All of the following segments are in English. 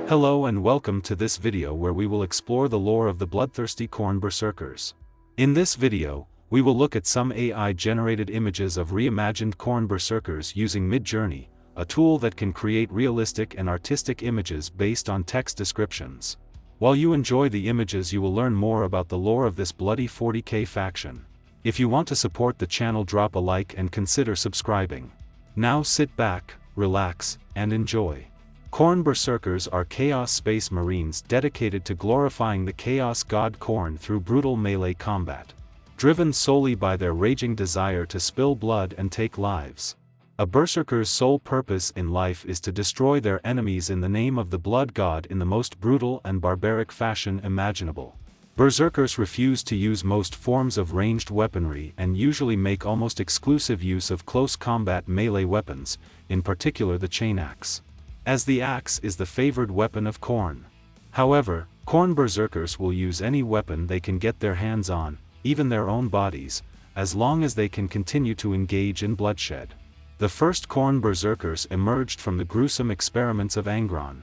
Hello and welcome to this video where we will explore the lore of the bloodthirsty Khorne Berserkers. In this video, we will look at some AI-generated images of reimagined Khorne Berserkers using Midjourney, a tool that can create realistic and artistic images based on text descriptions. While you enjoy the images, you will learn more about the lore of this bloody 40k faction. If you want to support the channel, drop a like and consider subscribing. Now sit back, relax, and enjoy. Khorne Berserkers are Chaos Space Marines dedicated to glorifying the Chaos God Khorne through brutal melee combat. Driven solely by their raging desire to spill blood and take lives. A Berserker's sole purpose in life is to destroy their enemies in the name of the Blood God in the most brutal and barbaric fashion imaginable. Berserkers refuse to use most forms of ranged weaponry and usually make almost exclusive use of close combat melee weapons, in particular the chain axe. As the axe is the favored weapon of Khorne. However, Khorne Berserkers will use any weapon they can get their hands on, even their own bodies, as long as they can continue to engage in bloodshed. The first Khorne Berserkers emerged from the gruesome experiments of Angron,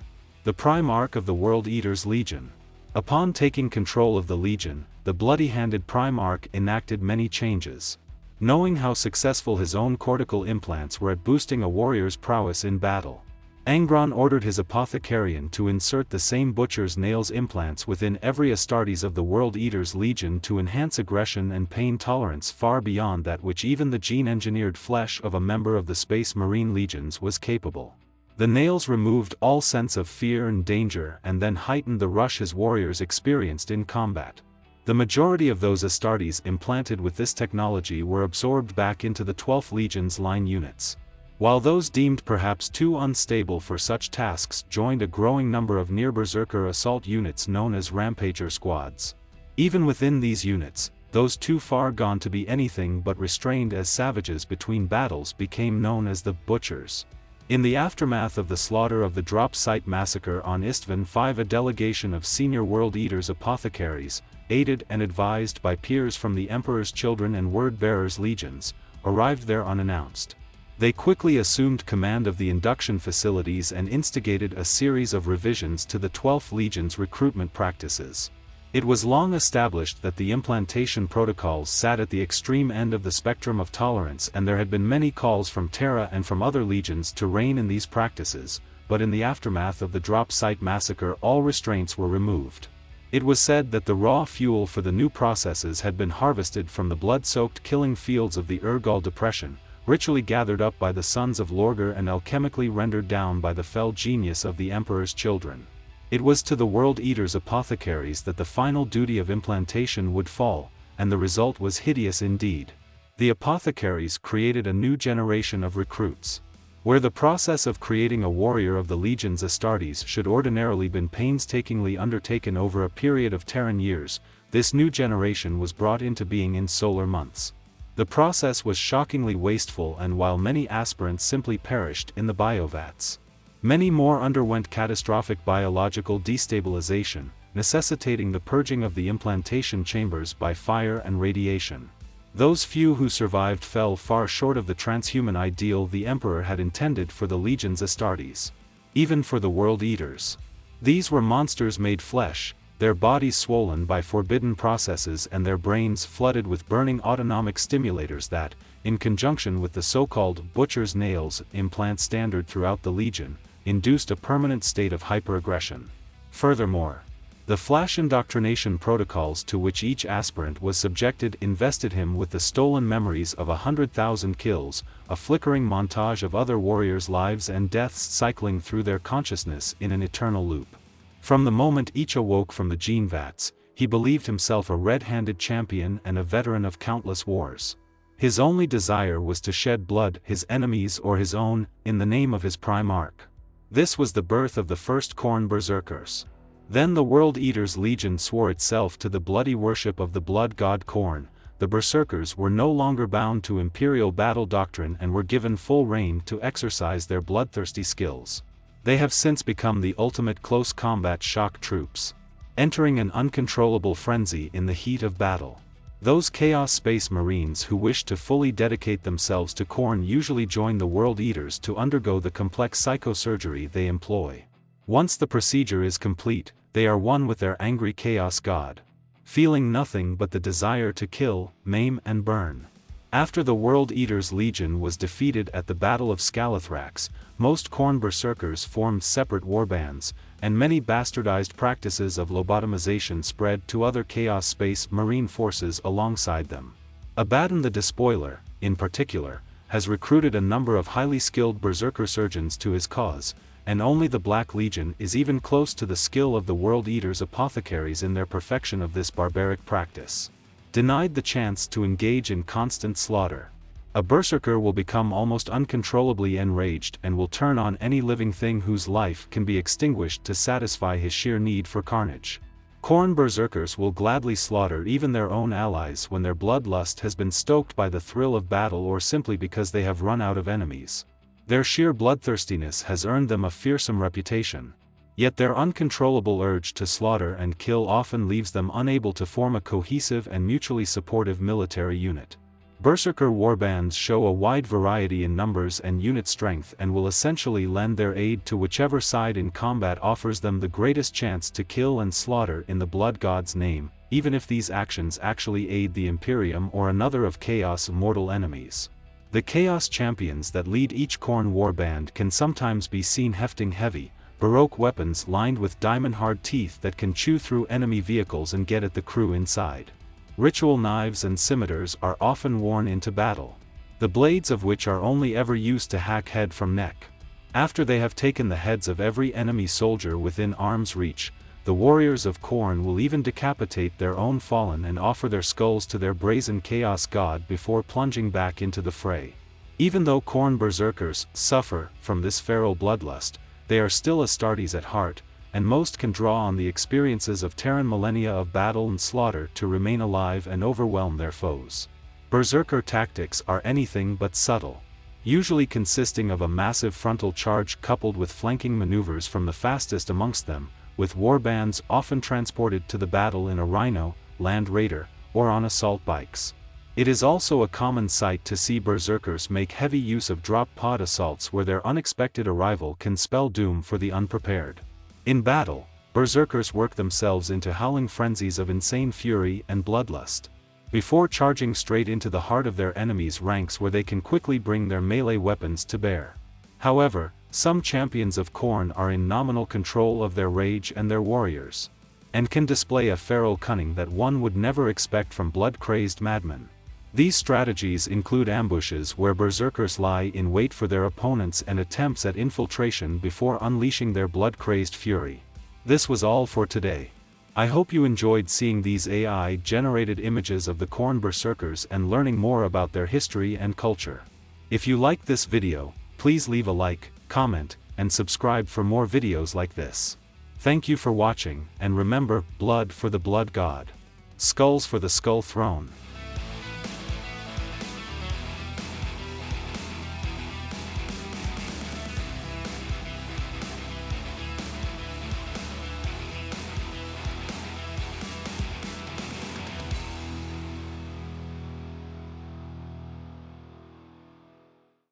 the Primarch of the World Eaters Legion. Upon taking control of the Legion, the bloody-handed Primarch enacted many changes. Knowing how successful his own cortical implants were at boosting a warrior's prowess in battle, Angron ordered his apothecarian to insert the same butcher's nails implants within every Astartes of the World Eaters Legion to enhance aggression and pain tolerance far beyond that which even the gene-engineered flesh of a member of the Space Marine Legions was capable. The nails removed all sense of fear and danger and then heightened the rush his warriors experienced in combat. The majority of those Astartes implanted with this technology were absorbed back into the 12th Legion's line units, while those deemed perhaps too unstable for such tasks joined a growing number of near-berserker assault units known as Rampager squads. Even within these units, those too far gone to be anything but restrained as savages between battles became known as the Butchers. In the aftermath of the slaughter of the drop site massacre on Istvan V, a delegation of senior World Eaters apothecaries, aided and advised by peers from the Emperor's Children and Word-Bearers legions, arrived there unannounced. They quickly assumed command of the induction facilities and instigated a series of revisions to the 12th Legion's recruitment practices. It was long established that the implantation protocols sat at the extreme end of the spectrum of tolerance, and there had been many calls from Terra and from other legions to rein in these practices, but in the aftermath of the drop site massacre all restraints were removed. It was said that the raw fuel for the new processes had been harvested from the blood-soaked killing fields of the Urgal Depression, ritually gathered up by the sons of Lorgar and alchemically rendered down by the fell genius of the Emperor's Children. It was to the World Eaters apothecaries that the final duty of implantation would fall, and the result was hideous indeed. The apothecaries created a new generation of recruits. Where the process of creating a warrior of the Legion's Astartes should ordinarily been painstakingly undertaken over a period of Terran years, this new generation was brought into being in solar months. The process was shockingly wasteful, and while many aspirants simply perished in the biovats, many more underwent catastrophic biological destabilization, necessitating the purging of the implantation chambers by fire and radiation. Those few who survived fell far short of the transhuman ideal the Emperor had intended for the Legion's Astartes. Even for the World Eaters, these were monsters made flesh, their bodies swollen by forbidden processes and their brains flooded with burning autonomic stimulators that, in conjunction with the so-called Butcher's Nails implant standard throughout the Legion, induced a permanent state of hyperaggression. Furthermore, the flash indoctrination protocols to which each aspirant was subjected invested him with the stolen memories of 100,000 kills, a flickering montage of other warriors' lives and deaths cycling through their consciousness in an eternal loop. From the moment each awoke from the gene vats, he believed himself a red-handed champion and a veteran of countless wars. His only desire was to shed blood, his enemies or his own, in the name of his Primarch. This was the birth of the first Khorne Berserkers. Then the World Eaters Legion swore itself to the bloody worship of the Blood God Khorne. The Berserkers were no longer bound to imperial battle doctrine and were given full rein to exercise their bloodthirsty skills. They have since become the ultimate close combat shock troops, entering an uncontrollable frenzy in the heat of battle. Those Chaos Space Marines who wish to fully dedicate themselves to Khorne usually join the World Eaters to undergo the complex psychosurgery they employ. Once the procedure is complete, they are one with their angry Chaos God, feeling nothing but the desire to kill, maim and burn. After the World Eater's Legion was defeated at the Battle of Scalathrax, most Khorne Berserkers formed separate warbands, and many bastardized practices of lobotomization spread to other Chaos Space Marine forces alongside them. Abaddon the Despoiler, in particular, has recruited a number of highly skilled Berserker surgeons to his cause, and only the Black Legion is even close to the skill of the World Eater's apothecaries in their perfection of this barbaric practice. Denied the chance to engage in constant slaughter, a Berserker will become almost uncontrollably enraged and will turn on any living thing whose life can be extinguished to satisfy his sheer need for carnage. Khorne Berzerkers will gladly slaughter even their own allies when their bloodlust has been stoked by the thrill of battle or simply because they have run out of enemies. Their sheer bloodthirstiness has earned them a fearsome reputation. Yet their uncontrollable urge to slaughter and kill often leaves them unable to form a cohesive and mutually supportive military unit. Berserker warbands show a wide variety in numbers and unit strength and will essentially lend their aid to whichever side in combat offers them the greatest chance to kill and slaughter in the Blood God's name, even if these actions actually aid the Imperium or another of Chaos' mortal enemies. The Chaos champions that lead each Khorne warband can sometimes be seen hefting heavy, Baroque weapons lined with diamond-hard teeth that can chew through enemy vehicles and get at the crew inside. Ritual knives and scimitars are often worn into battle, the blades of which are only ever used to hack head from neck. After they have taken the heads of every enemy soldier within arm's reach, the warriors of Khorne will even decapitate their own fallen and offer their skulls to their brazen Chaos God before plunging back into the fray. Even though Khorne Berzerkers suffer from this feral bloodlust, they are still Astartes at heart, and most can draw on the experiences of Terran millennia of battle and slaughter to remain alive and overwhelm their foes. Berserker tactics are anything but subtle, usually consisting of a massive frontal charge coupled with flanking maneuvers from the fastest amongst them, with warbands often transported to the battle in a rhino, land raider, or on assault bikes. It is also a common sight to see Berserkers make heavy use of drop pod assaults where their unexpected arrival can spell doom for the unprepared. In battle, Berserkers work themselves into howling frenzies of insane fury and bloodlust, before charging straight into the heart of their enemies' ranks where they can quickly bring their melee weapons to bear. However, some champions of Khorne are in nominal control of their rage and their warriors, and can display a feral cunning that one would never expect from blood-crazed madmen. These strategies include ambushes where Berserkers lie in wait for their opponents and attempts at infiltration before unleashing their blood-crazed fury. This was all for today. I hope you enjoyed seeing these AI-generated images of the Khorne Berserkers and learning more about their history and culture. If you liked this video, please leave a like, comment, and subscribe for more videos like this. Thank you for watching, and remember, blood for the Blood God. Skulls for the Skull Throne.